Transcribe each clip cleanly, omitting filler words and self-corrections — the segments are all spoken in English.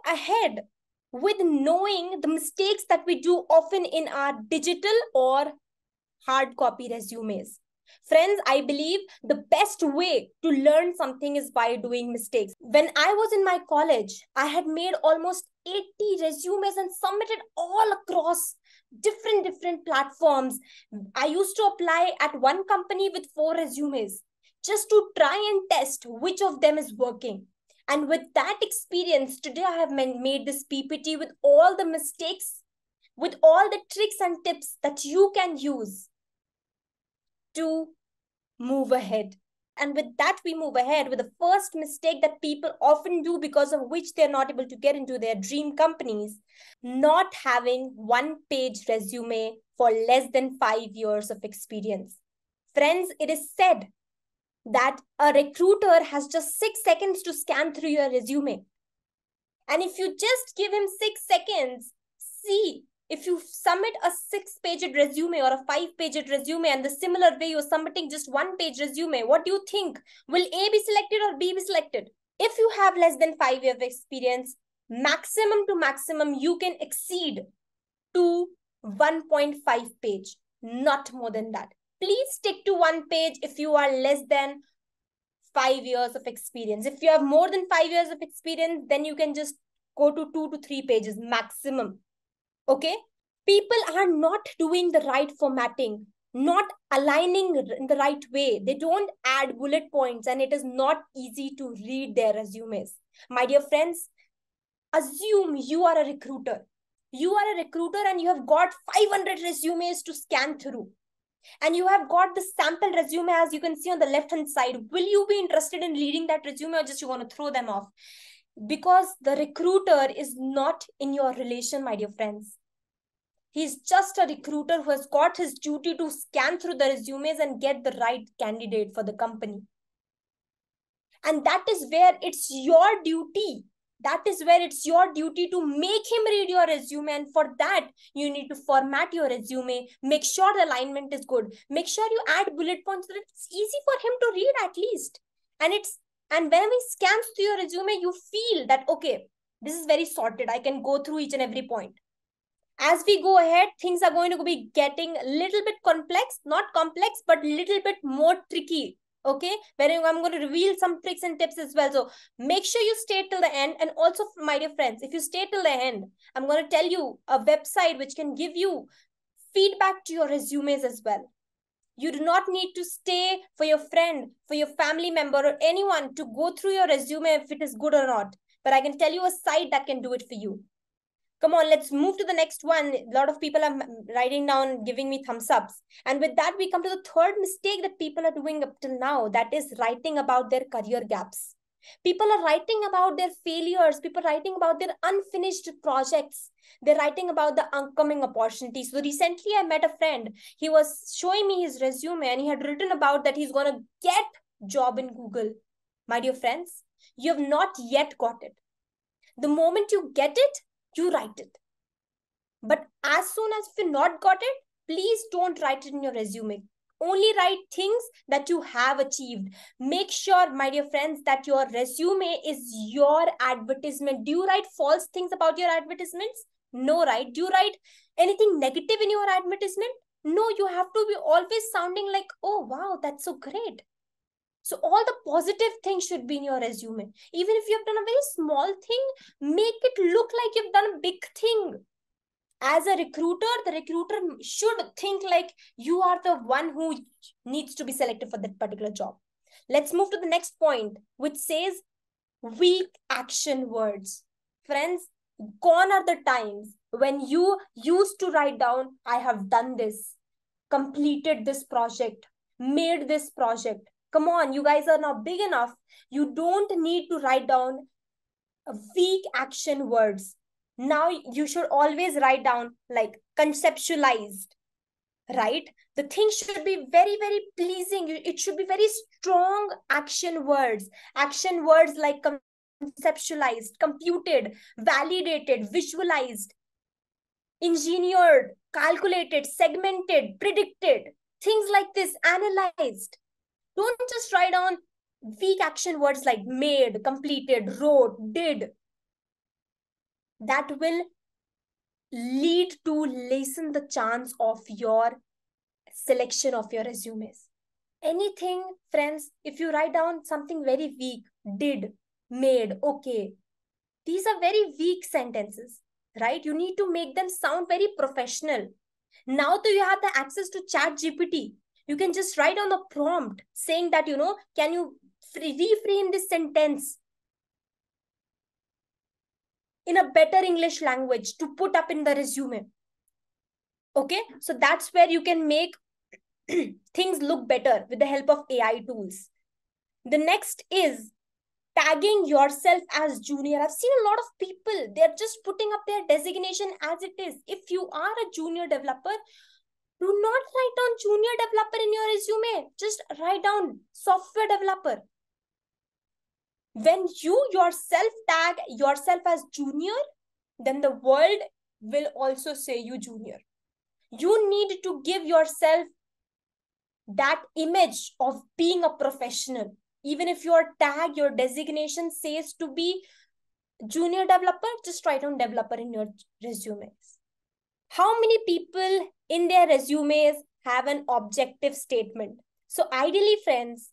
ahead with knowing the mistakes that we do often in our digital or hard copy resumes. Friends, I believe the best way to learn something is by doing mistakes. When I was in my college, I had made almost 80 resumes and submitted all across different platforms. I used to apply at one company with 4 resumes just to try and test which of them is working. And with that experience, today I have made this PPT with all the mistakes, with all the tricks and tips that you can use to move ahead. And with that, we move ahead with the first mistake that people often do, because of which they're not able to get into their dream companies: not having one-page resume for less than 5 years of experience. Friends, it is said that a recruiter has just 6 seconds to scan through your resume. And if you just give him 6 seconds, see, if you submit a 6-page resume or a 5-page resume, and the similar way you're submitting just 1-page resume, what do you think? Will A be selected or B be selected? If you have less than 5 years of experience, maximum to maximum, you can exceed to 1.5 page, not more than that. Please stick to 1 page if you are less than 5 years of experience. If you have more than 5 years of experience, then you can just go to 2 to 3 pages maximum. Okay? People are not doing the right formatting, not aligning in the right way. They don't add bullet points, and it is not easy to read their resumes. My dear friends, assume you are a recruiter. You are a recruiter and you have got 500 resumes to scan through. And you have got the sample resume, as you can see on the left hand side. Will you be interested in reading that resume, or just you want to throw them off? Because the recruiter is not in your relation, my dear friends. He's just a recruiter who has got his duty to scan through the resumes and get the right candidate for the company. And that is where it's your duty. That is where it's your duty to make him read your resume. And for that, you need to format your resume. Make sure the alignment is good. Make sure you add bullet points so that it's easy for him to read at least. And when he scans through your resume, you feel that, okay, this is very sorted. I can go through each and every point. As we go ahead, things are going to be getting a little bit complex, not complex, but little bit more tricky. Okay, where I'm going to reveal some tricks and tips as well. So make sure you stay till the end. And also, my dear friends, if you stay till the end, I'm going to tell you a website which can give you feedback to your resumes as well. You do not need to stay for your friend, for your family member, or anyone to go through your resume if it is good or not. But I can tell you a site that can do it for you. Come on, let's move to the next one. A lot of people are writing down, giving me thumbs ups. And with that, we come to the third mistake that people are doing up till now. That is writing about their career gaps. People are writing about their failures. People are writing about their unfinished projects. They're writing about the upcoming opportunities. So recently I met a friend. He was showing me his resume and he had written about that he's going to get job in Google. My dear friends, you have not yet got it. The moment you get it, you write it. But as soon as you not got it, please don't write it in your resume. Only write things that you have achieved. Make sure, my dear friends, that your resume is your advertisement. Do you write false things about your advertisements? No, right? Do you write anything negative in your advertisement? No, you have to be always sounding like, oh, wow, that's so great. So all the positive things should be in your resume. Even if you have done a very small thing, make it look like you've done a big thing. As a recruiter, the recruiter should think like you are the one who needs to be selected for that particular job. Let's move to the next point, which says weak action words. Friends, gone are the times when you used to write down, I have done this, completed this project, made this project. Come on, you guys are now big enough. You don't need to write down weak action words. Now you should always write down like conceptualized, right? The thing should be very, very pleasing. It should be very strong action words. Action words like conceptualized, computed, validated, visualized, engineered, calculated, segmented, predicted. Things like this, analyzed. Don't just write down weak action words like made, completed, wrote, did. that will lead to lessen the chance of your selection of your resumes. Anything, friends, if you write down something very weak, did, made, okay, these are very weak sentences, right? You need to make them sound very professional. Now that you have the access to chat GPT, you can just write on the prompt saying that, can you reframe this sentence in a better English language to put up in the resume. Okay, so that's where you can make things look better with the help of AI tools. The next is tagging yourself as junior. I've seen a lot of people, they're just putting up their designation as it is. If you are a junior developer, do not write down junior developer in your resume. Just write down software developer. When you yourself tag yourself as junior, then the world will also say you junior. You need to give yourself that image of being a professional. Even if your tag, your designation says to be junior developer, just write down developer in your resumes. How many people in their resumes have an objective statement? So ideally, friends,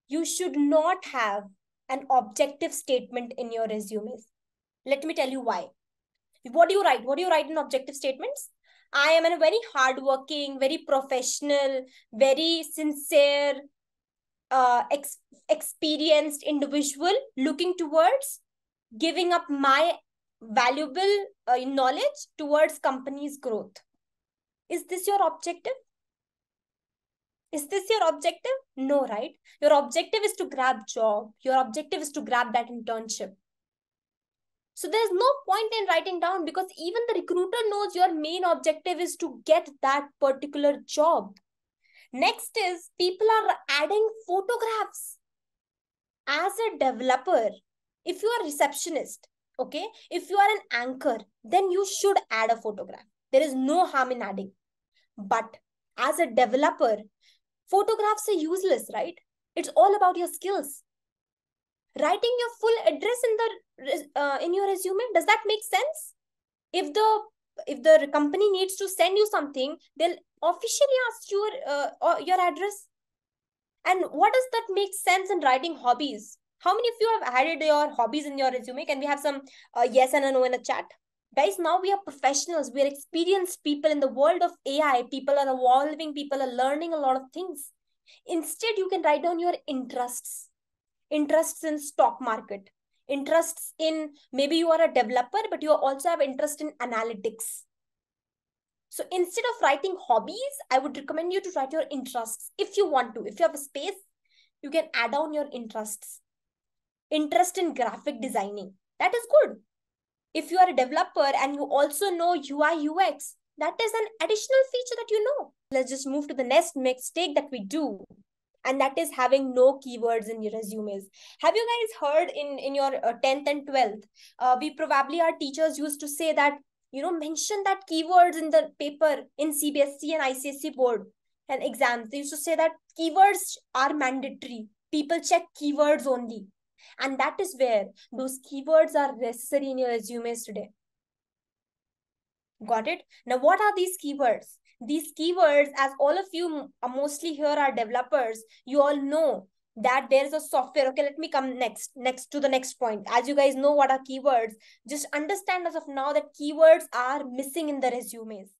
you should not have an objective statement in your resumes. Let me tell you why. What do you write? What do you write in objective statements? I am a very hardworking, very professional, very sincere, experienced individual looking towards giving up my valuable knowledge towards company's growth. Is this your objective? Is this your objective? No, right? Your objective is to grab job. Your objective is to grab that internship. So there's no point in writing down, because even the recruiter knows your main objective is to get that particular job. Next is people are adding photographs. As a developer, if you are a receptionist, okay, if you are an anchor, then you should add a photograph. There is no harm in adding. But as a developer, photographs are useless, right? It's all about your skills. Writing your full address in your resume, does that make sense? If the company needs to send you something, they'll officially ask your address. And what does that make sense in writing hobbies? How many of you have added your hobbies in your resume? Can we have some yes and a no in a chat? Guys, now we are professionals. We are experienced people in the world of AI. People are evolving. People are learning a lot of things. Instead, you can write down your interests. Interests in stock market. Interests in, maybe you are a developer, but you also have interest in analytics. So instead of writing hobbies, I would recommend you to write your interests if you want to. If you have a space, you can add on your interests. Interest in graphic designing. That is good. If you are a developer and you also know UI UX, that is an additional feature that you know. Let's just move to the next mistake that we do. And that is having no keywords in your resumes. Have you guys heard in your 10th and 12th, we probably, our teachers used to say that, mention that keywords in the paper in CBSE and ICSE board and exams. They used to say that keywords are mandatory. People check keywords only. And that is where those keywords are necessary in your resumes today. Got it? Now, what are these keywords? These keywords, as all of you mostly here are developers, you all know that there is a software. Okay, let me come next to the next point. As you guys know what are keywords, just understand as of now that keywords are missing in the resumes.